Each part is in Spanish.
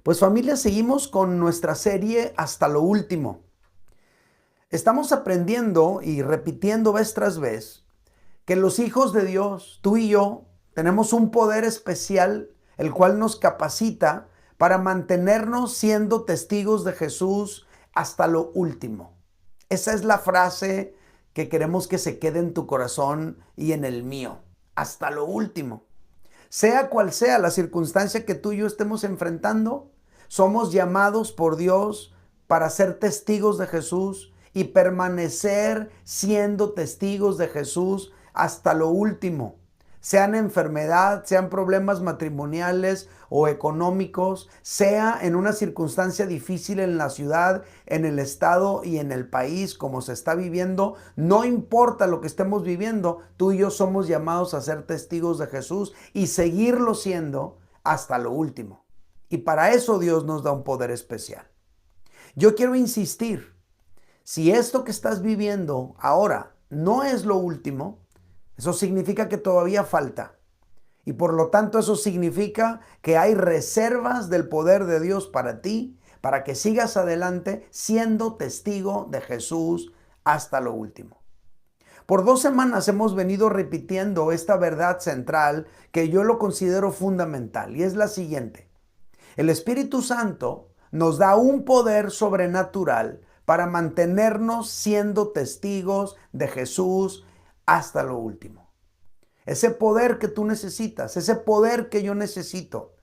Pues familia, seguimos con nuestra serie Hasta lo Último. Estamos aprendiendo y repitiendo vez tras vez que los hijos de Dios, tú y yo, tenemos un poder especial, el cual nos capacita para mantenernos siendo testigos de Jesús hasta lo último. Esa es la frase que queremos que se quede en tu corazón y en el mío, hasta lo último. Sea cual sea la circunstancia que tú y yo estemos enfrentando, somos llamados por Dios para ser testigos de Jesús y permanecer siendo testigos de Jesús hasta lo último. Sean enfermedad, sean problemas matrimoniales o económicos, sea en una circunstancia difícil en la ciudad, en el estado y en el país como se está viviendo, no importa lo que estemos viviendo, tú y yo somos llamados a ser testigos de Jesús y seguirlo siendo hasta lo último. Y para eso Dios nos da un poder especial. Yo quiero insistir, si esto que estás viviendo ahora no es lo último, eso significa que todavía falta. Y por lo tanto eso significa que hay reservas del poder de Dios para ti, para que sigas adelante siendo testigo de Jesús hasta lo último. Por 2 semanas hemos venido repitiendo esta verdad central que yo lo considero fundamental y es la siguiente. El Espíritu Santo nos da un poder sobrenatural para mantenernos siendo testigos de Jesús hasta lo último. Ese poder que tú necesitas, ese poder que yo necesito,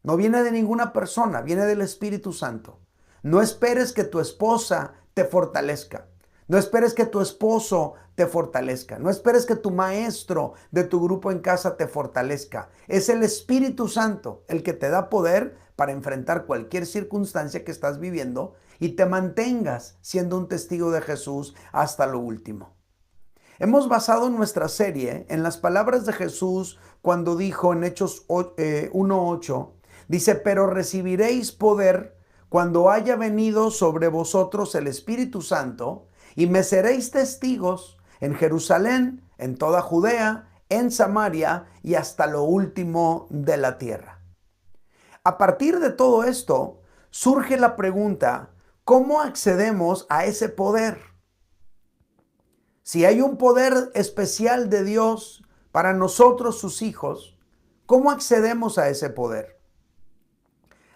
no viene de ninguna persona, viene del Espíritu Santo. No esperes que tu esposa te fortalezca. No esperes que tu esposo te fortalezca. No esperes que tu maestro de tu grupo en casa te fortalezca. Es el Espíritu Santo el que te da poder para enfrentar cualquier circunstancia que estás viviendo y te mantengas siendo un testigo de Jesús hasta lo último. Hemos basado nuestra serie en las palabras de Jesús cuando dijo en Hechos 1:8, dice, pero recibiréis poder cuando haya venido sobre vosotros el Espíritu Santo y me seréis testigos en Jerusalén, en toda Judea, en Samaria y hasta lo último de la tierra. A partir de todo esto, surge la pregunta, ¿cómo accedemos a ese poder? Si hay un poder especial de Dios para nosotros, sus hijos, ¿cómo accedemos a ese poder?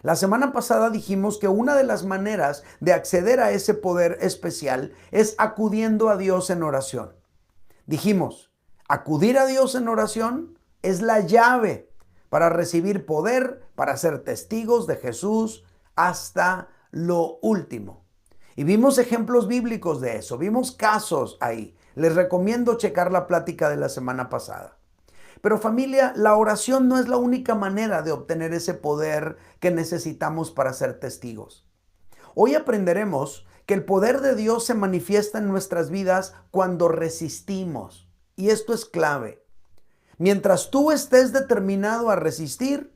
La semana pasada dijimos que una de las maneras de acceder a ese poder especial es acudiendo a Dios en oración. Dijimos, acudir a Dios en oración es la llave para recibir poder, para ser testigos de Jesús hasta lo último. Y vimos ejemplos bíblicos de eso, vimos casos ahí. Les recomiendo checar la plática de la semana pasada. Pero familia, la oración no es la única manera de obtener ese poder que necesitamos para ser testigos. Hoy aprenderemos que el poder de Dios se manifiesta en nuestras vidas cuando resistimos. Y esto es clave. Mientras tú estés determinado a resistir,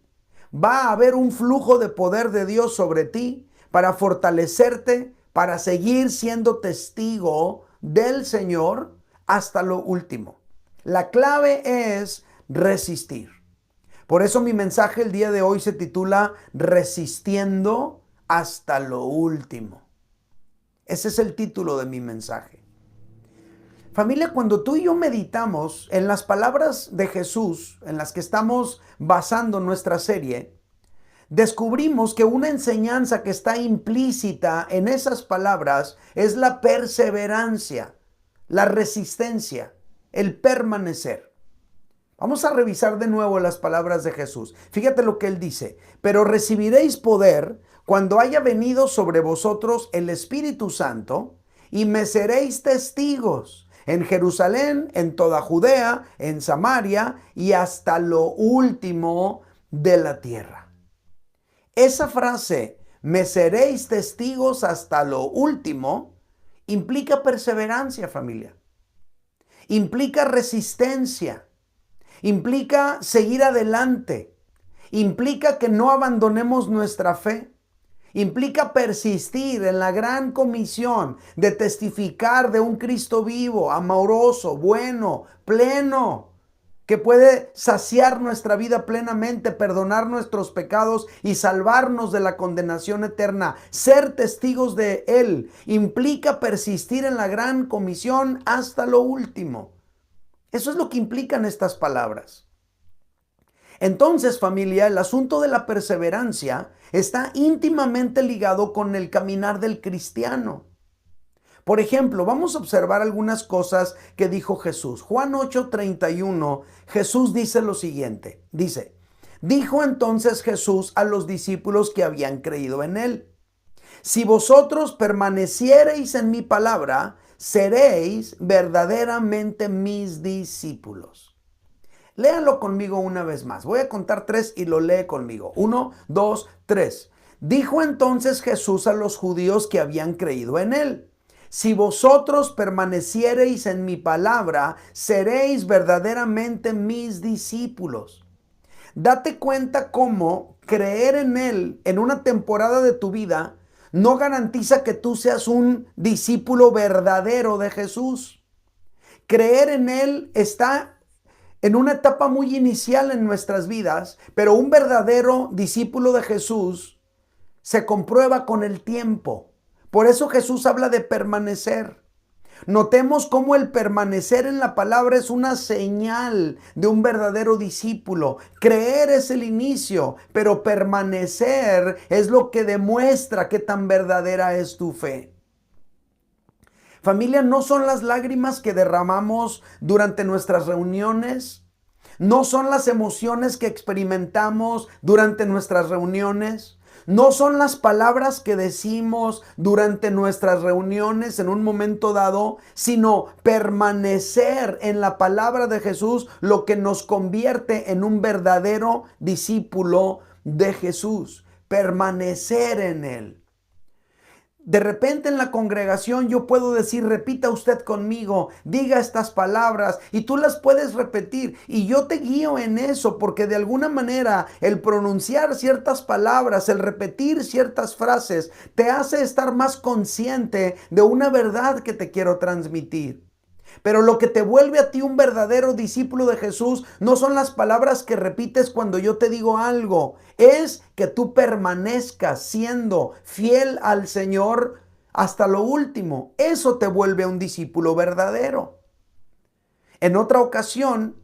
va a haber un flujo de poder de Dios sobre ti para fortalecerte, para seguir siendo testigo del Señor hasta lo último. La clave es resistir. Por eso mi mensaje el día de hoy se titula Resistiendo hasta lo último. Ese es el título de mi mensaje. Familia, cuando tú y yo meditamos en las palabras de Jesús, en las que estamos basando nuestra serie, descubrimos que una enseñanza que está implícita en esas palabras es la perseverancia, la resistencia, el permanecer. Vamos a revisar de nuevo las palabras de Jesús. Fíjate lo que él dice, pero recibiréis poder cuando haya venido sobre vosotros el Espíritu Santo y me seréis testigos en Jerusalén, en toda Judea, en Samaria y hasta lo último de la tierra. Esa frase, me seréis testigos hasta lo último, implica perseverancia, familia. Implica resistencia. Implica seguir adelante. Implica que no abandonemos nuestra fe. Implica persistir en la gran comisión de testificar de un Cristo vivo, amoroso, bueno, pleno. que puede saciar nuestra vida plenamente, perdonar nuestros pecados y salvarnos de la condenación eterna. Ser testigos de Él implica persistir en la gran comisión hasta lo último. Eso es lo que implican estas palabras. Entonces, familia, el asunto de la perseverancia está íntimamente ligado con el caminar del cristiano. Por ejemplo, vamos a observar algunas cosas que dijo Jesús. Juan 8:31, Jesús dice lo siguiente. Dijo entonces Jesús a los discípulos que habían creído en Él: si vosotros permaneciereis en mi palabra, seréis verdaderamente mis discípulos. Léanlo conmigo una vez más. Voy a contar 3 y lo lee conmigo. 1, 2, 3. Dijo entonces Jesús a los judíos que habían creído en Él: si vosotros permaneciereis en mi palabra, seréis verdaderamente mis discípulos. Date cuenta cómo creer en Él en una temporada de tu vida no garantiza que tú seas un discípulo verdadero de Jesús. Creer en Él está en una etapa muy inicial en nuestras vidas, pero un verdadero discípulo de Jesús se comprueba con el tiempo. Por eso Jesús habla de permanecer. Notemos cómo el permanecer en la palabra es una señal de un verdadero discípulo. Creer es el inicio, pero permanecer es lo que demuestra qué tan verdadera es tu fe. Familia, no son las lágrimas que derramamos durante nuestras reuniones, no son las emociones que experimentamos durante nuestras reuniones, no son las palabras que decimos durante nuestras reuniones en un momento dado, sino permanecer en la palabra de Jesús lo que nos convierte en un verdadero discípulo de Jesús. Permanecer en Él. De repente en la congregación yo puedo decir: repita usted conmigo, diga estas palabras, y tú las puedes repetir, y yo te guío en eso, porque de alguna manera el pronunciar ciertas palabras, el repetir ciertas frases, te hace estar más consciente de una verdad que te quiero transmitir. Pero lo que te vuelve a ti un verdadero discípulo de Jesús no son las palabras que repites cuando yo te digo algo. Es que tú permanezcas siendo fiel al Señor hasta lo último. Eso te vuelve un discípulo verdadero. En otra ocasión,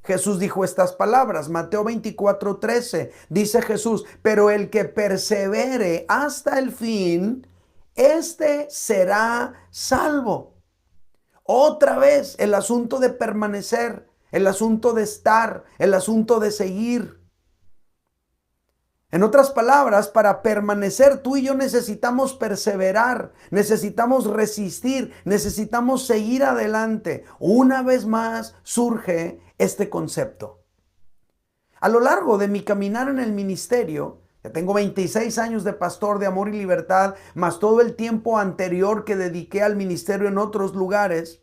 Jesús dijo estas palabras. Mateo 24:13. Dice Jesús: pero el que persevere hasta el fin, este será salvo. Otra vez el asunto de permanecer, el asunto de estar, el asunto de seguir. En otras palabras, para permanecer tú y yo necesitamos perseverar, necesitamos resistir, necesitamos seguir adelante. Una vez más surge este concepto. A lo largo de mi caminar en el ministerio, ya tengo 26 años de pastor de Amor y Libertad, más todo el tiempo anterior que dediqué al ministerio en otros lugares.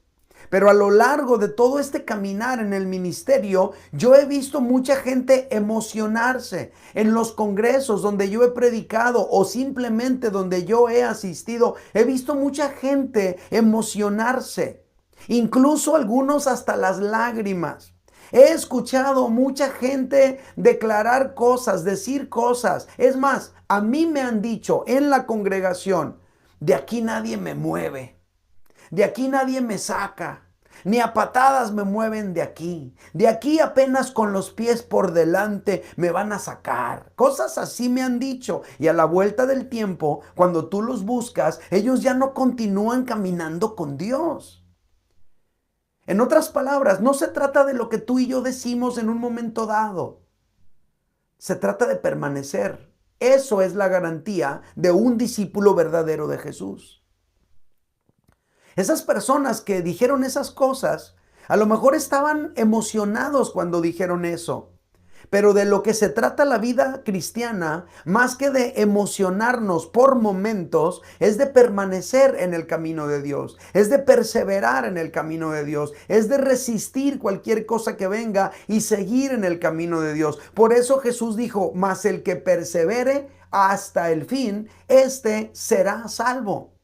Pero a lo largo de todo este caminar en el ministerio, yo he visto mucha gente emocionarse en los congresos donde yo he predicado o simplemente donde yo he asistido. He visto mucha gente emocionarse, incluso algunos hasta las lágrimas. He escuchado mucha gente declarar cosas, decir cosas. Es más, a mí me han dicho en la congregación: de aquí nadie me mueve, de aquí nadie me saca, ni a patadas me mueven de aquí apenas con los pies por delante me van a sacar. Cosas así me han dicho, y a la vuelta del tiempo, cuando tú los buscas, ellos ya no continúan caminando con Dios. En otras palabras, no se trata de lo que tú y yo decimos en un momento dado. Se trata de permanecer. Eso es la garantía de un discípulo verdadero de Jesús. Esas personas que dijeron esas cosas, a lo mejor estaban emocionados cuando dijeron eso. Pero de lo que se trata la vida cristiana, más que de emocionarnos por momentos, es de permanecer en el camino de Dios, es de perseverar en el camino de Dios, es de resistir cualquier cosa que venga y seguir en el camino de Dios. Por eso Jesús dijo: mas el que persevere hasta el fin, este será salvo.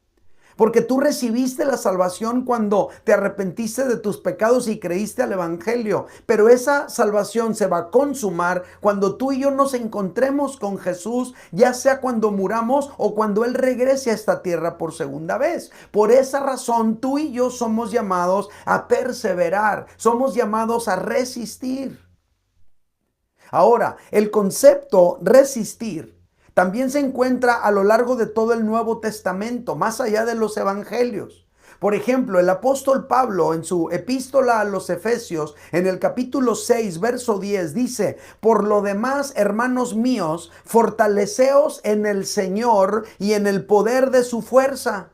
Porque tú recibiste la salvación cuando te arrepentiste de tus pecados y creíste al Evangelio. Pero esa salvación se va a consumar cuando tú y yo nos encontremos con Jesús, ya sea cuando muramos o cuando Él regrese a esta tierra por segunda vez. Por esa razón, tú y yo somos llamados a perseverar, somos llamados a resistir. Ahora, el concepto resistir también se encuentra a lo largo de todo el Nuevo Testamento, más allá de los evangelios. Por ejemplo, el apóstol Pablo en su epístola a los Efesios, en el capítulo 6, verso 10, dice: por lo demás, hermanos míos, fortaleceos en el Señor y en el poder de su fuerza.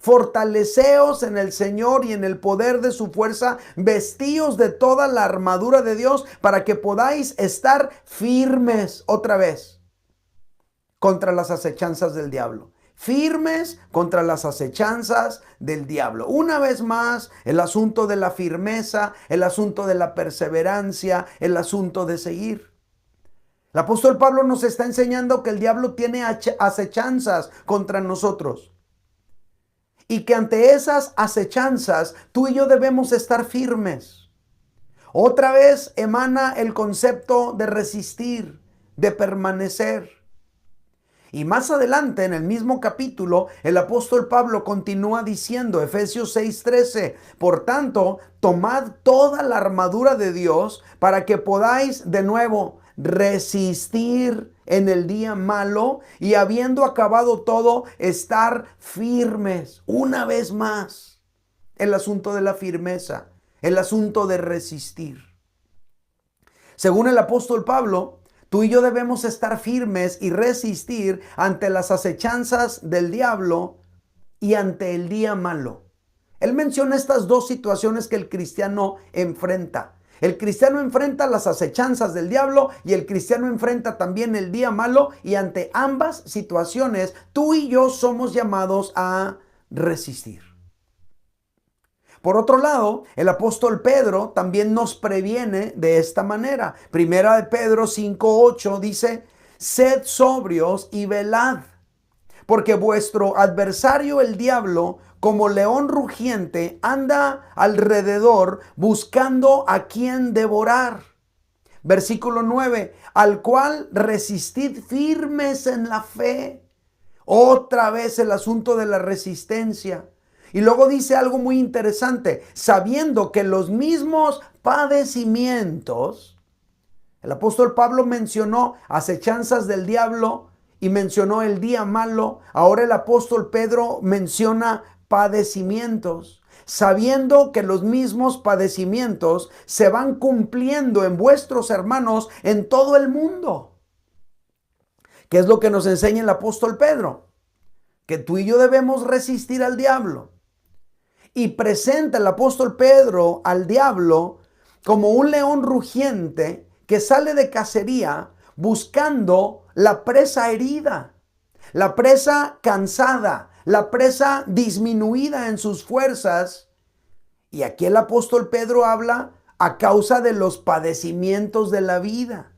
Fortaleceos en el Señor y en el poder de su fuerza, vestíos de toda la armadura de Dios para que podáis estar firmes otra vez contra las acechanzas del diablo. Firmes contra las acechanzas del diablo. Una vez más, el asunto de la firmeza, el asunto de la perseverancia, el asunto de seguir. El apóstol Pablo nos está enseñando que el diablo tiene acechanzas contra nosotros. Y que ante esas acechanzas, tú y yo debemos estar firmes. Otra vez emana el concepto de resistir, de permanecer. Y más adelante en el mismo capítulo, el apóstol Pablo continúa diciendo, Efesios 6:13, por tanto, tomad toda la armadura de Dios para que podáis de nuevo resistir en el día malo y habiendo acabado todo, estar firmes. Una vez más, el asunto de la firmeza, el asunto de resistir. Según el apóstol Pablo, tú y yo debemos estar firmes y resistir ante las acechanzas del diablo y ante el día malo. Él menciona estas dos situaciones que el cristiano enfrenta. El cristiano enfrenta las acechanzas del diablo y el cristiano enfrenta también el día malo, y ante ambas situaciones tú y yo somos llamados a resistir. Por otro lado, el apóstol Pedro también nos previene de esta manera. Primera de Pedro 5:8 dice: sed sobrios y velad, porque vuestro adversario el diablo, como león rugiente, anda alrededor buscando a quien devorar. Versículo 9, al cual resistid firmes en la fe. Otra vez el asunto de la resistencia. Y luego dice algo muy interesante, sabiendo que los mismos padecimientos, el apóstol Pablo mencionó acechanzas del diablo y mencionó el día malo. Ahora el apóstol Pedro menciona padecimientos, sabiendo que los mismos padecimientos se van cumpliendo en vuestros hermanos en todo el mundo. ¿Qué es lo que nos enseña el apóstol Pedro? Que tú y yo debemos resistir al diablo. Y presenta el apóstol Pedro al diablo como un león rugiente que sale de cacería buscando la presa herida, la presa cansada, la presa disminuida en sus fuerzas. Y aquí el apóstol Pedro habla a causa de los padecimientos de la vida.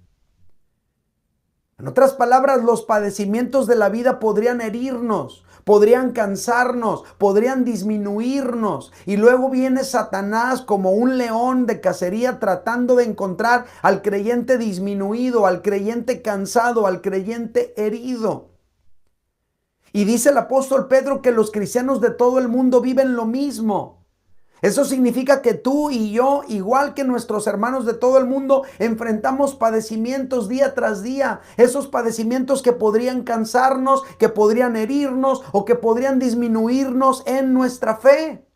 En otras palabras, los padecimientos de la vida podrían herirnos, podrían cansarnos, podrían disminuirnos. Y luego viene Satanás como un león de cacería tratando de encontrar al creyente disminuido, al creyente cansado, al creyente herido. Y dice el apóstol Pedro que los cristianos de todo el mundo viven lo mismo. Eso significa que tú y yo, igual que nuestros hermanos de todo el mundo, enfrentamos padecimientos día tras día. Esos padecimientos que podrían cansarnos, que podrían herirnos o que podrían disminuirnos en nuestra fe.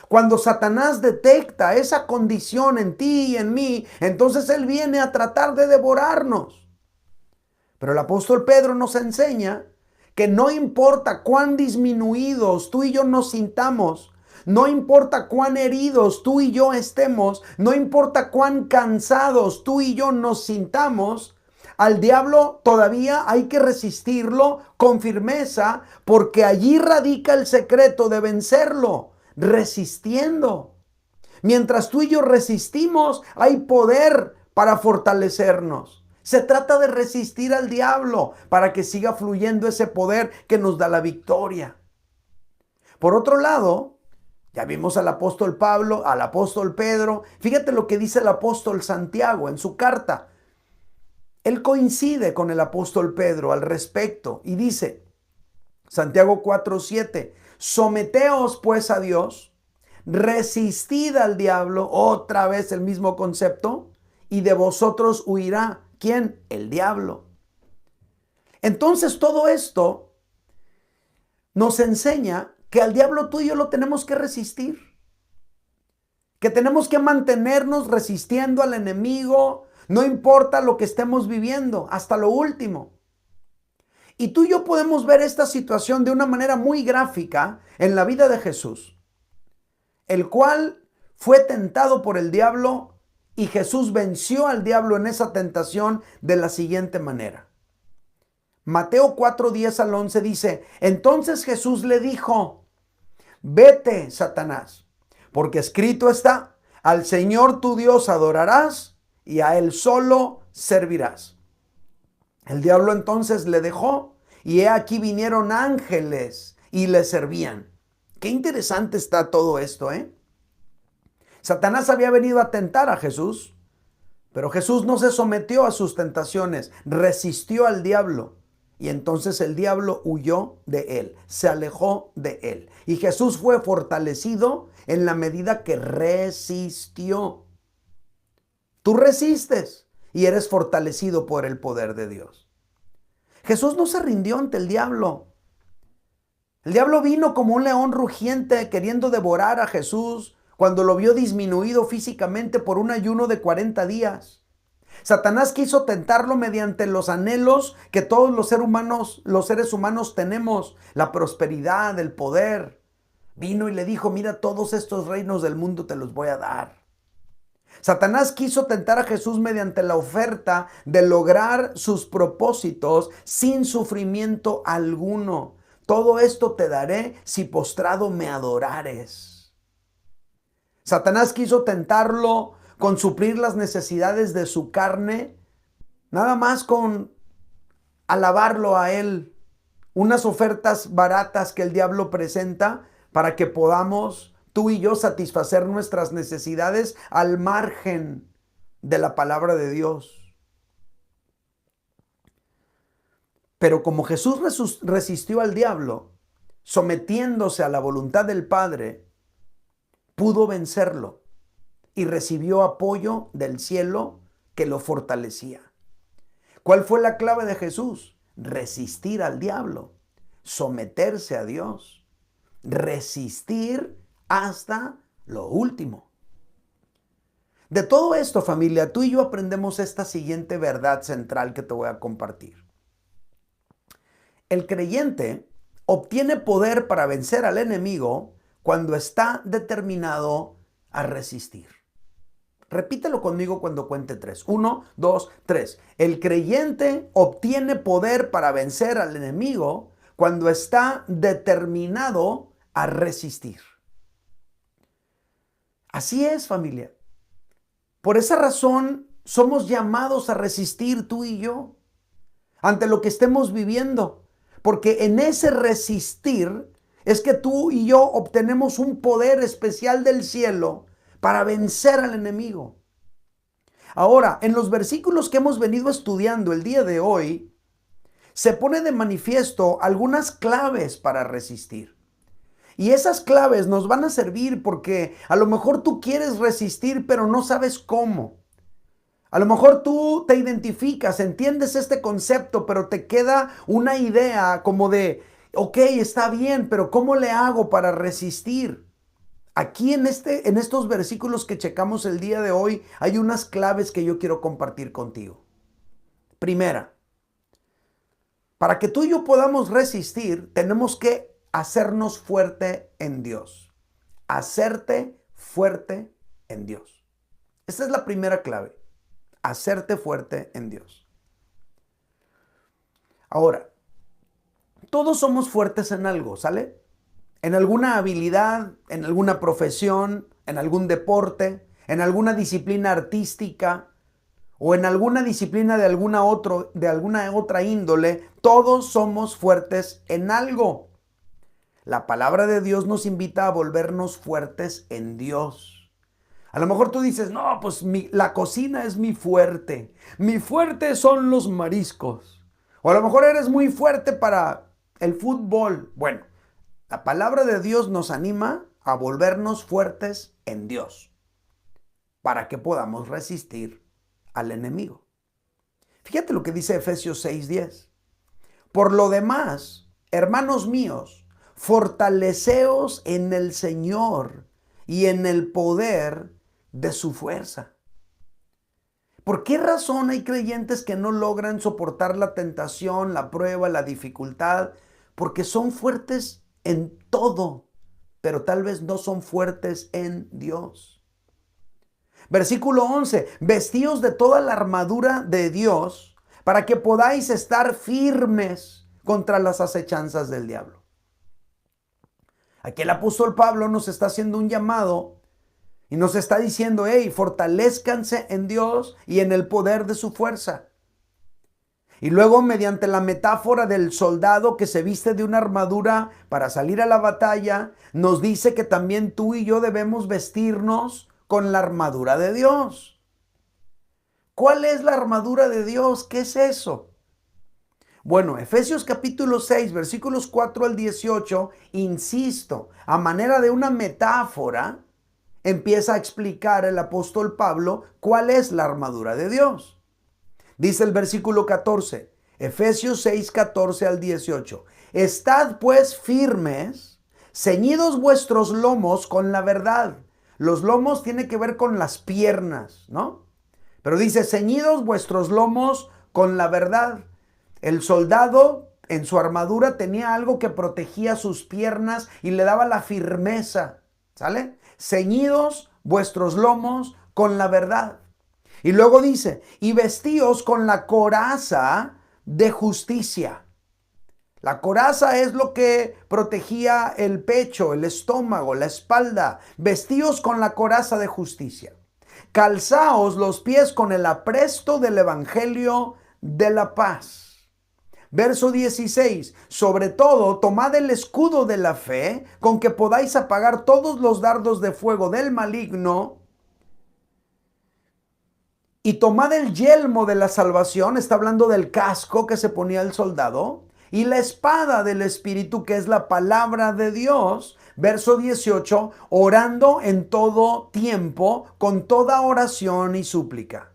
Cuando Satanás detecta esa condición en ti y en mí, entonces él viene a tratar de devorarnos. Pero el apóstol Pedro nos enseña que no importa cuán disminuidos tú y yo nos sintamos, no importa cuán heridos tú y yo estemos, no importa cuán cansados tú y yo nos sintamos, al diablo todavía hay que resistirlo con firmeza, porque allí radica el secreto de vencerlo, resistiendo. Mientras tú y yo resistimos, hay poder para fortalecernos. Se trata de resistir al diablo para que siga fluyendo ese poder que nos da la victoria. Por otro lado, ya vimos al apóstol Pablo, al apóstol Pedro. Fíjate lo que dice el apóstol Santiago en su carta. Él coincide con el apóstol Pedro al respecto y dice, Santiago 4:7, someteos pues a Dios, resistid al diablo, otra vez el mismo concepto, y de vosotros huirá. ¿Quién? El diablo. Entonces todo esto nos enseña que al diablo tú y yo lo tenemos que resistir, que tenemos que mantenernos resistiendo al enemigo, no importa lo que estemos viviendo, hasta lo último. Y tú y yo podemos ver esta situación de una manera muy gráfica en la vida de Jesús, el cual fue tentado por el diablo y Jesús venció al diablo en esa tentación de la siguiente manera. Mateo 4:10 al 11 dice, entonces Jesús le dijo, vete, Satanás, porque escrito está, al Señor tu Dios adorarás y a Él solo servirás. El diablo entonces le dejó y he aquí vinieron ángeles y le servían. Qué interesante está todo esto, ¿eh? Satanás había venido a tentar a Jesús, pero Jesús no se sometió a sus tentaciones, resistió al diablo. Y entonces el diablo huyó de él, se alejó de él. Y Jesús fue fortalecido en la medida que resistió. Tú resistes y eres fortalecido por el poder de Dios. Jesús no se rindió ante el diablo. El diablo vino como un león rugiente queriendo devorar a Jesús cuando lo vio disminuido físicamente por un ayuno de 40 días. Satanás quiso tentarlo mediante los anhelos que todos los seres humanos tenemos, la prosperidad, el poder. Vino y le dijo, mira, todos estos reinos del mundo te los voy a dar. Satanás quiso tentar a Jesús mediante la oferta de lograr sus propósitos sin sufrimiento alguno. Todo esto te daré si postrado me adorares. Satanás quiso tentarlo con suplir las necesidades de su carne, nada más con alabarlo a él. Unas ofertas baratas que el diablo presenta para que podamos tú y yo satisfacer nuestras necesidades al margen de la palabra de Dios. Pero como Jesús resistió al diablo, sometiéndose a la voluntad del Padre, pudo vencerlo y recibió apoyo del cielo que lo fortalecía. ¿Cuál fue la clave de Jesús? Resistir al diablo, someterse a Dios, resistir hasta lo último. De todo esto, familia, tú y yo aprendemos esta siguiente verdad central que te voy a compartir. El creyente obtiene poder para vencer al enemigo cuando está determinado a resistir. Repítelo conmigo cuando cuente 3. 1, 2, 3. El creyente obtiene poder para vencer al enemigo cuando está determinado a resistir. Así es, familia. Por esa razón somos llamados a resistir tú y yo ante lo que estemos viviendo. Porque en ese resistir es que tú y yo obtenemos un poder especial del cielo para vencer al enemigo. Ahora, en los versículos que hemos venido estudiando el día de hoy, se pone de manifiesto algunas claves para resistir. Y esas claves nos van a servir porque a lo mejor tú quieres resistir, pero no sabes cómo. A lo mejor tú te identificas, entiendes este concepto, pero te queda una idea como de, ok, está bien, pero ¿cómo le hago para resistir? Aquí en estos versículos que checamos el día de hoy, hay unas claves que yo quiero compartir contigo. Primera, para que tú y yo podamos resistir, tenemos que hacernos fuerte en Dios. Hacerte fuerte en Dios. Esta es la primera clave. Hacerte fuerte en Dios. Ahora, todos somos fuertes en algo, ¿sale? En alguna habilidad, en alguna profesión, en algún deporte, en alguna disciplina artística o en alguna disciplina de alguna otra índole, todos somos fuertes en algo. La palabra de Dios nos invita a volvernos fuertes en Dios. A lo mejor tú dices, no, pues la cocina es mi fuerte. Mi fuerte son los mariscos. O a lo mejor eres muy fuerte para el fútbol. Bueno, la palabra de Dios nos anima a volvernos fuertes en Dios para que podamos resistir al enemigo. Fíjate lo que dice Efesios 6:10. Por lo demás, hermanos míos, fortaleceos en el Señor y en el poder de su fuerza. ¿Por qué razón hay creyentes que no logran soportar la tentación, la prueba, la dificultad? Porque son fuertes en todo, pero tal vez no son fuertes en Dios. Versículo 11, vestíos de toda la armadura de Dios para que podáis estar firmes contra las acechanzas del diablo. Aquí el apóstol Pablo nos está haciendo un llamado y nos está diciendo, hey, fortalezcanse en Dios y en el poder de su fuerza. Y luego, mediante la metáfora del soldado que se viste de una armadura para salir a la batalla, nos dice que también tú y yo debemos vestirnos con la armadura de Dios. ¿Cuál es la armadura de Dios? ¿Qué es eso? Bueno, Efesios capítulo 6, versículos 4 al 18, insisto, a manera de una metáfora, empieza a explicar el apóstol Pablo cuál es la armadura de Dios. Dice el versículo 14, Efesios 6, 14 al 18. Estad pues firmes, ceñidos vuestros lomos con la verdad. Los lomos tiene que ver con las piernas, ¿no? Pero dice, ceñidos vuestros lomos con la verdad. El soldado en su armadura tenía algo que protegía sus piernas y le daba la firmeza, ¿sale? Ceñidos vuestros lomos con la verdad. Y luego dice, y vestíos con la coraza de justicia. La coraza es lo que protegía el pecho, el estómago, la espalda. Vestíos con la coraza de justicia. Calzaos los pies con el apresto del evangelio de la paz. Verso 16, sobre todo tomad el escudo de la fe con que podáis apagar todos los dardos de fuego del maligno. Y tomad el yelmo de la salvación, está hablando del casco que se ponía el soldado, y la espada del Espíritu, que es la palabra de Dios. Verso 18, orando en todo tiempo, con toda oración y súplica.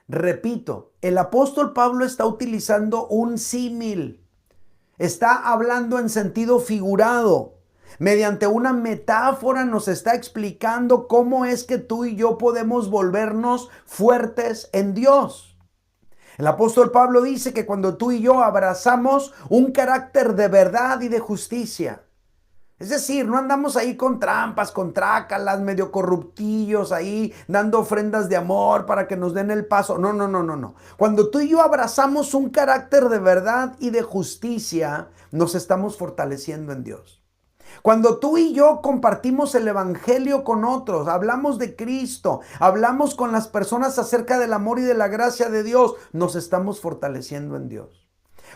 Repito, el apóstol Pablo está utilizando un símil. Está hablando en sentido figurado. Mediante una metáfora nos está explicando cómo es que tú y yo podemos volvernos fuertes en Dios. El apóstol Pablo dice que cuando tú y yo abrazamos un carácter de verdad y de justicia, es decir, no andamos ahí con trampas, con trácalas, medio corruptillos ahí, dando ofrendas de amor para que nos den el paso. No. Cuando tú y yo abrazamos un carácter de verdad y de justicia, nos estamos fortaleciendo en Dios. Cuando tú y yo compartimos el evangelio con otros, hablamos de Cristo, hablamos con las personas acerca del amor y de la gracia de Dios, nos estamos fortaleciendo en Dios.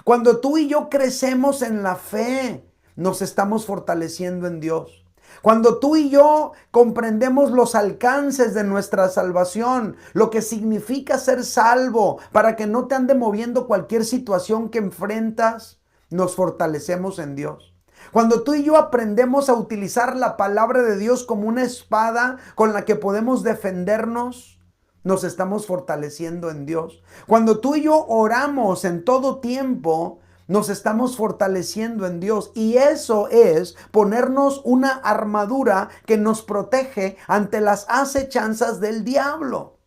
Cuando tú y yo crecemos en la fe, nos estamos fortaleciendo en Dios. Cuando tú y yo comprendemos los alcances de nuestra salvación, lo que significa ser salvo, para que no te ande moviendo cualquier situación que enfrentas, nos fortalecemos en Dios. Cuando tú y yo aprendemos a utilizar la palabra de Dios como una espada con la que podemos defendernos, nos estamos fortaleciendo en Dios. Cuando tú y yo oramos en todo tiempo, nos estamos fortaleciendo en Dios. Y eso es ponernos una armadura que nos protege ante las acechanzas del diablo.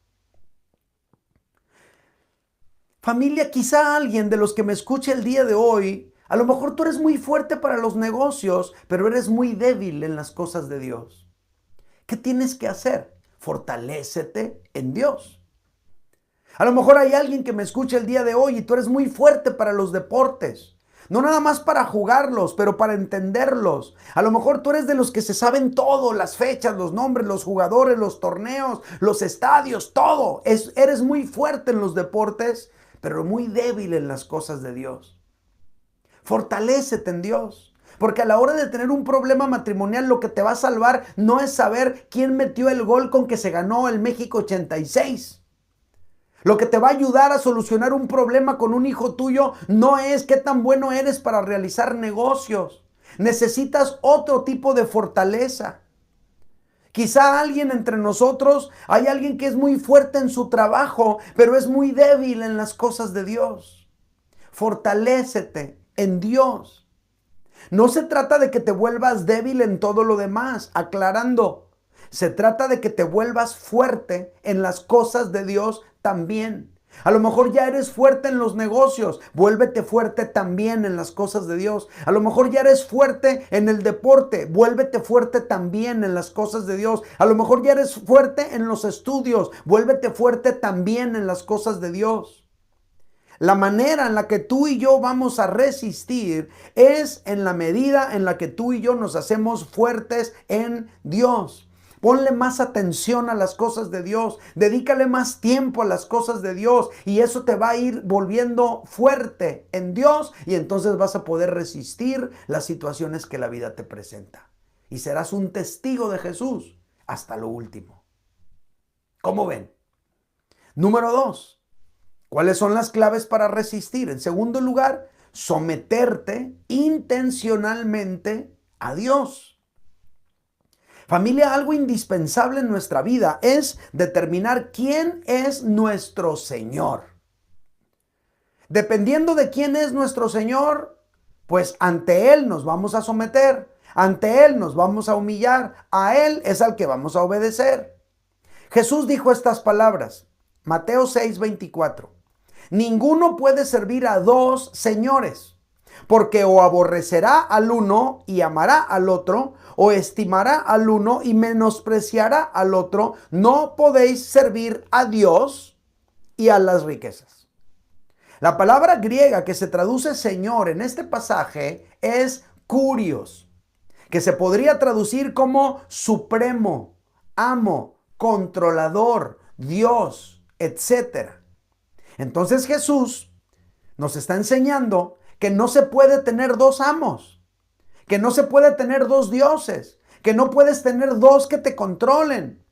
Familia, quizá alguien de los que me escuche el día de hoy, a lo mejor tú eres muy fuerte para los negocios, pero eres muy débil en las cosas de Dios. ¿Qué tienes que hacer? Fortalécete en Dios. A lo mejor hay alguien que me escucha el día de hoy y tú eres muy fuerte para los deportes. No nada más para jugarlos, pero para entenderlos. A lo mejor tú eres de los que se saben todo, las fechas, los nombres, los jugadores, los torneos, los estadios, todo. Eres muy fuerte en los deportes, pero muy débil en las cosas de Dios. Fortalécete en Dios. Porque a la hora de tener un problema matrimonial, lo que te va a salvar no es saber quién metió el gol con que se ganó el México 86. Lo que te va a ayudar a solucionar un problema con un hijo tuyo no es qué tan bueno eres para realizar negocios. Necesitas otro tipo de fortaleza. Quizá alguien entre nosotros, hay alguien que es muy fuerte en su trabajo, pero es muy débil en las cosas de Dios. Fortalécete en Dios. No se trata de que te vuelvas débil en todo lo demás, aclarando. Se trata de que te vuelvas fuerte en las cosas de Dios también. A lo mejor ya eres fuerte en los negocios, vuélvete fuerte también en las cosas de Dios. A lo mejor ya eres fuerte en el deporte, vuélvete fuerte también en las cosas de Dios. A lo mejor ya eres fuerte en los estudios, vuélvete fuerte también en las cosas de Dios. La manera en la que tú y yo vamos a resistir es en la medida en la que tú y yo nos hacemos fuertes en Dios. Ponle más atención a las cosas de Dios, dedícale más tiempo a las cosas de Dios y eso te va a ir volviendo fuerte en Dios y entonces vas a poder resistir las situaciones que la vida te presenta. Y serás un testigo de Jesús hasta lo último. ¿Cómo ven? Número 2. ¿Cuáles son las claves para resistir? En segundo lugar, someterte intencionalmente a Dios. Familia, algo indispensable en nuestra vida es determinar quién es nuestro Señor. Dependiendo de quién es nuestro Señor, pues ante Él nos vamos a someter, ante Él nos vamos a humillar, a Él es al que vamos a obedecer. Jesús dijo estas palabras, Mateo 6:24. Ninguno puede servir a dos señores, porque o aborrecerá al uno y amará al otro, o estimará al uno y menospreciará al otro. No podéis servir a Dios y a las riquezas. La palabra griega que se traduce Señor en este pasaje es kurios, que se podría traducir como supremo, amo, controlador, Dios, etcétera. Entonces Jesús nos está enseñando que no se puede tener dos amos, que no se puede tener dos dioses, que no puedes tener dos que te controlen,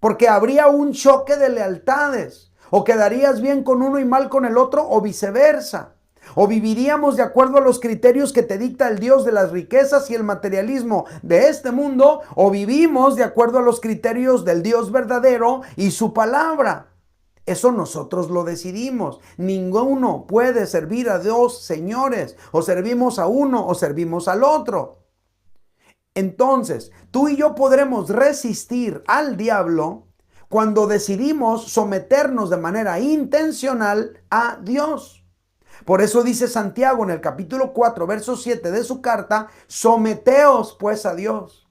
porque habría un choque de lealtades, o quedarías bien con uno y mal con el otro, o viceversa. O viviríamos de acuerdo a los criterios que te dicta el Dios de las riquezas y el materialismo de este mundo, o vivimos de acuerdo a los criterios del Dios verdadero y su palabra. Eso nosotros lo decidimos. Ninguno puede servir a dos señores. O servimos a uno o servimos al otro. Entonces, tú y yo podremos resistir al diablo cuando decidimos someternos de manera intencional a Dios. Por eso dice Santiago en el capítulo 4, verso 7 de su carta, someteos pues a Dios.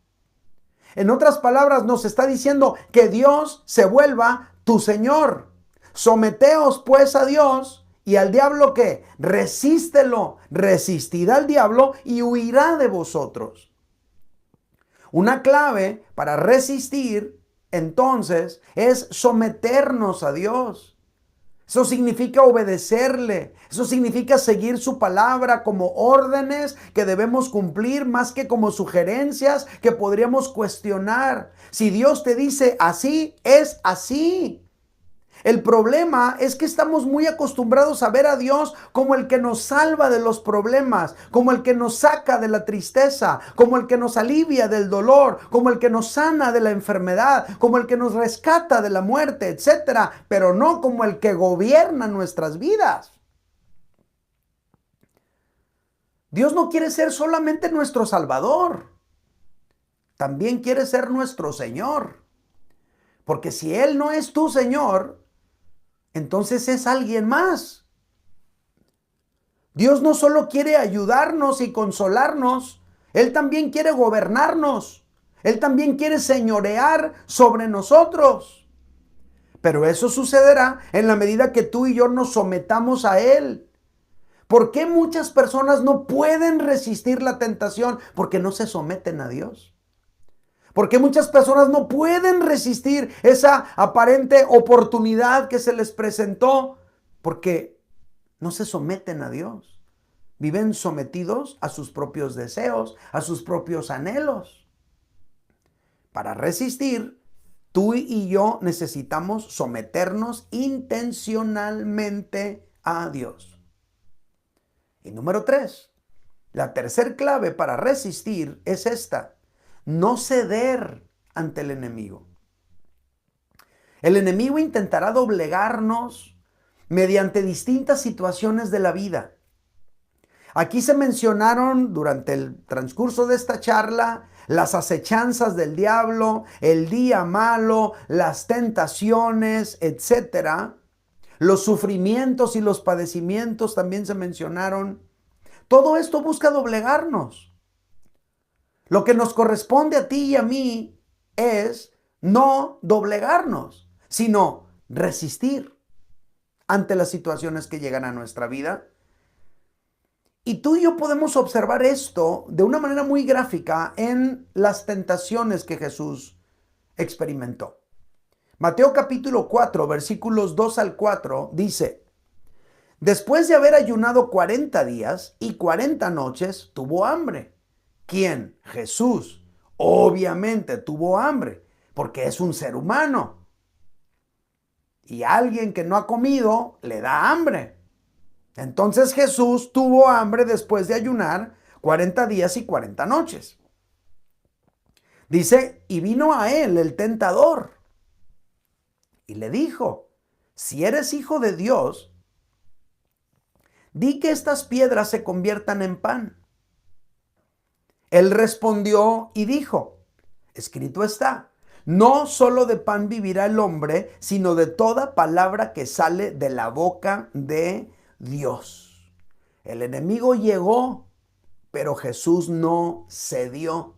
En otras palabras, nos está diciendo que Dios se vuelva tu Señor. Someteos pues a Dios y al diablo ¿qué? Resístelo, resistid al diablo y huirá de vosotros. Una clave para resistir entonces es someternos a Dios. Eso significa obedecerle, eso significa seguir su palabra como órdenes que debemos cumplir más que como sugerencias que podríamos cuestionar. Si Dios te dice así, es así. El problema es que estamos muy acostumbrados a ver a Dios como el que nos salva de los problemas, como el que nos saca de la tristeza, como el que nos alivia del dolor, como el que nos sana de la enfermedad, como el que nos rescata de la muerte, etc. Pero no como el que gobierna nuestras vidas. Dios no quiere ser solamente nuestro Salvador, también quiere ser nuestro Señor. Porque si Él no es tu Señor, entonces es alguien más. Dios no solo quiere ayudarnos y consolarnos, Él también quiere gobernarnos. Él también quiere señorear sobre nosotros. Pero eso sucederá en la medida que tú y yo nos sometamos a Él. ¿Por qué muchas personas no pueden resistir la tentación? Porque no se someten a Dios. Porque muchas personas no pueden resistir esa aparente oportunidad que se les presentó porque no se someten a Dios. Viven sometidos a sus propios deseos, a sus propios anhelos. Para resistir, tú y yo necesitamos someternos intencionalmente a Dios. Y número 3, la tercer clave para resistir es esta: no ceder ante el enemigo. El enemigo intentará doblegarnos mediante distintas situaciones de la vida. Aquí se mencionaron durante el transcurso de esta charla las acechanzas del diablo, el día malo, las tentaciones, etcétera. Los sufrimientos y los padecimientos también se mencionaron. Todo esto busca doblegarnos. Lo que nos corresponde a ti y a mí es no doblegarnos, sino resistir ante las situaciones que llegan a nuestra vida. Y tú y yo podemos observar esto de una manera muy gráfica en las tentaciones que Jesús experimentó. Mateo capítulo 4, versículos 2 al 4 dice: después de haber ayunado 40 días y 40 noches, tuvo hambre. ¿Quién? Jesús. Obviamente tuvo hambre, porque es un ser humano. Y alguien que no ha comido le da hambre. Entonces Jesús tuvo hambre después de ayunar 40 días y 40 noches. Dice, y vino a él el tentador y le dijo: si eres hijo de Dios, di que estas piedras se conviertan en pan. Él respondió y dijo: escrito está, no solo de pan vivirá el hombre, sino de toda palabra que sale de la boca de Dios. El enemigo llegó, pero Jesús no cedió.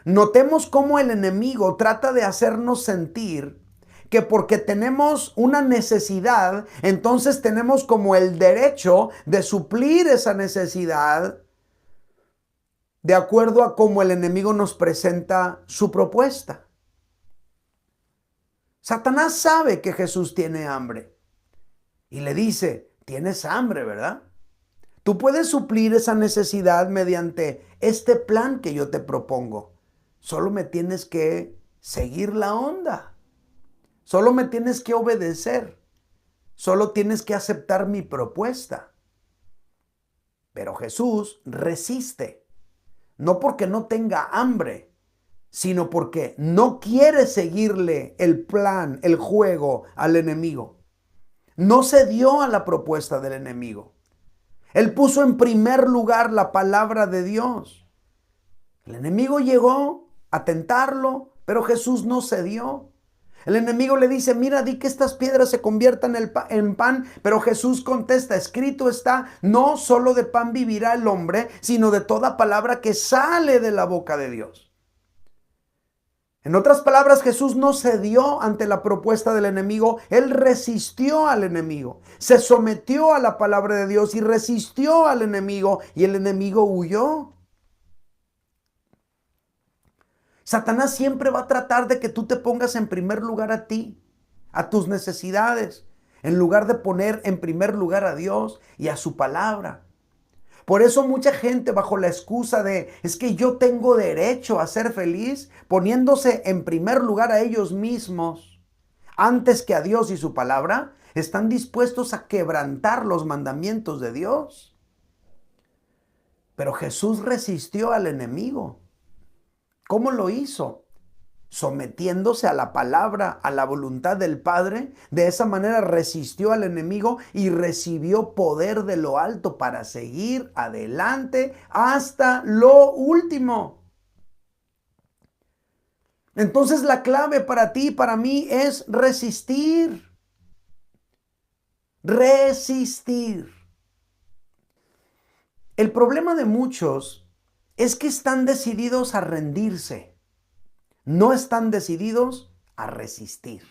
Notemos cómo el enemigo trata de hacernos sentir que porque tenemos una necesidad, entonces tenemos como el derecho de suplir esa necesidad de acuerdo a cómo el enemigo nos presenta su propuesta. Satanás sabe que Jesús tiene hambre y le dice: tienes hambre, ¿verdad? Tú puedes suplir esa necesidad mediante este plan que yo te propongo. Solo me tienes que seguir la onda. Solo me tienes que obedecer. Solo tienes que aceptar mi propuesta. Pero Jesús resiste. No porque no tenga hambre, sino porque no quiere seguirle el plan, el juego al enemigo. No cedió a la propuesta del enemigo. Él puso en primer lugar la palabra de Dios. El enemigo llegó a tentarlo, pero Jesús no cedió. El enemigo le dice: mira, di que estas piedras se conviertan en pan, pero Jesús contesta: escrito está, no solo de pan vivirá el hombre, sino de toda palabra que sale de la boca de Dios. En otras palabras, Jesús no cedió ante la propuesta del enemigo, él resistió al enemigo, se sometió a la palabra de Dios y resistió al enemigo, y el enemigo huyó. Satanás siempre va a tratar de que tú te pongas en primer lugar a ti, a tus necesidades, en lugar de poner en primer lugar a Dios y a su palabra. Por eso mucha gente, bajo la excusa de es que yo tengo derecho a ser feliz, poniéndose en primer lugar a ellos mismos antes que a Dios y su palabra, están dispuestos a quebrantar los mandamientos de Dios. Pero Jesús resistió al enemigo. ¿Cómo lo hizo? Sometiéndose a la palabra, a la voluntad del Padre. De esa manera resistió al enemigo y recibió poder de lo alto para seguir adelante hasta lo último. Entonces la clave para ti y para mí es resistir. Resistir. El problema de muchos es que están decididos a rendirse. No están decididos a resistir.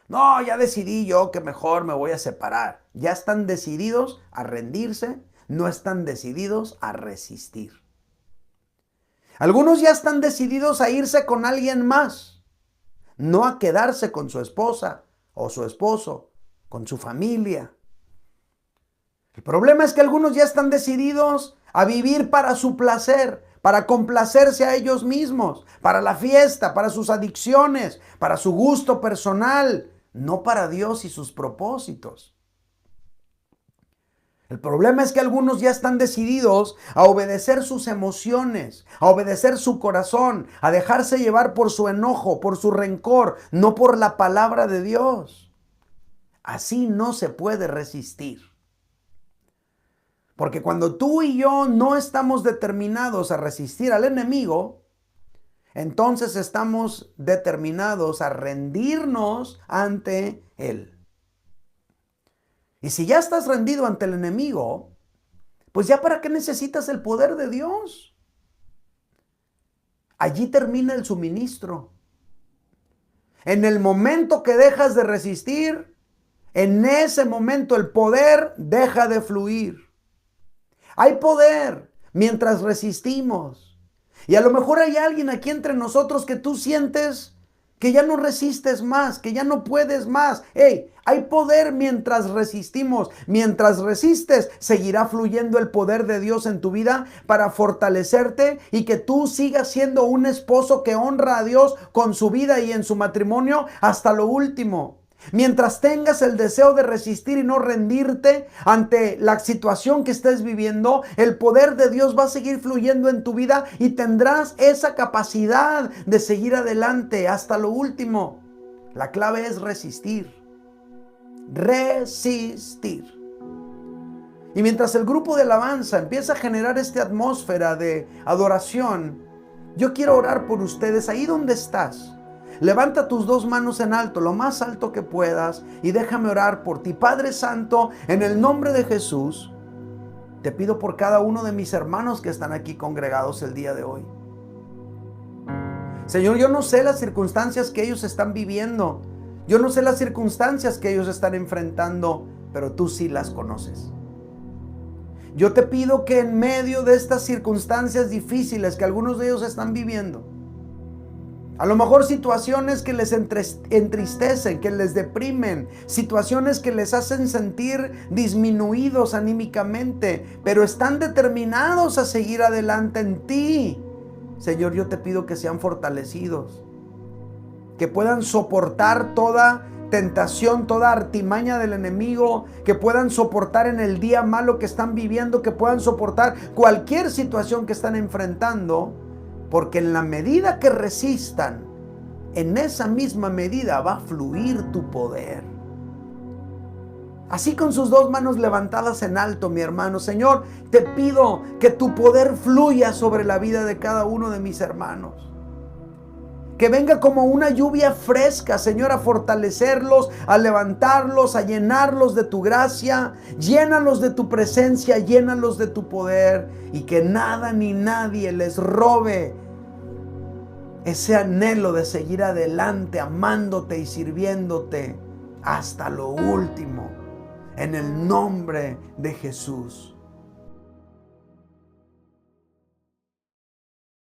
No, ya decidí yo que mejor me voy a separar. Ya están decididos a rendirse, no están decididos a resistir. Algunos ya están decididos a irse con alguien más, no a quedarse con su esposa o su esposo, con su familia. El problema es que algunos ya están decididos a vivir para su placer, para complacerse a ellos mismos, para la fiesta, para sus adicciones, para su gusto personal, no para Dios y sus propósitos. El problema es que algunos ya están decididos a obedecer sus emociones, a obedecer su corazón, a dejarse llevar por su enojo, por su rencor, no por la palabra de Dios. Así no se puede resistir. Porque cuando tú y yo no estamos determinados a resistir al enemigo, entonces estamos determinados a rendirnos ante él. Y si ya estás rendido ante el enemigo, pues ya para qué necesitas el poder de Dios. Allí termina el suministro. En el momento que dejas de resistir, en ese momento el poder deja de fluir. Hay poder mientras resistimos. Y a lo mejor hay alguien aquí entre nosotros que tú sientes que ya no resistes más, que ya no puedes más. Hey, hay poder mientras resistimos. Mientras resistes, seguirá fluyendo el poder de Dios en tu vida para fortalecerte y que tú sigas siendo un esposo que honra a Dios con su vida y en su matrimonio hasta lo último. Mientras tengas el deseo de resistir y no rendirte ante la situación que estés viviendo, el poder de Dios va a seguir fluyendo en tu vida y tendrás esa capacidad de seguir adelante hasta lo último. La clave es resistir. Resistir. Y mientras el grupo de alabanza empieza a generar esta atmósfera de adoración, yo quiero orar por ustedes ahí donde estás. Levanta tus dos manos en alto, lo más alto que puedas, y déjame orar por ti. Padre Santo, en el nombre de Jesús, te pido por cada uno de mis hermanos que están aquí congregados el día de hoy. Señor, yo no sé las circunstancias que ellos están viviendo. Yo no sé las circunstancias que ellos están enfrentando, pero tú sí las conoces. Yo te pido que en medio de estas circunstancias difíciles que algunos de ellos están viviendo, a lo mejor situaciones que les entristecen, que les deprimen, situaciones que les hacen sentir disminuidos anímicamente, pero están determinados a seguir adelante en ti. Señor, yo te pido que sean fortalecidos, que puedan soportar toda tentación, toda artimaña del enemigo, que puedan soportar en el día malo que están viviendo, que puedan soportar cualquier situación que están enfrentando. Porque en la medida que resistan, en esa misma medida va a fluir tu poder. Así con sus dos manos levantadas en alto, mi hermano. Señor, te pido que tu poder fluya sobre la vida de cada uno de mis hermanos. Que venga como una lluvia fresca, Señor, a fortalecerlos, a levantarlos, a llenarlos de tu gracia. Llénalos de tu presencia, llénalos de tu poder. Y que nada ni nadie les robe ese anhelo de seguir adelante, amándote y sirviéndote hasta lo último. En el nombre de Jesús.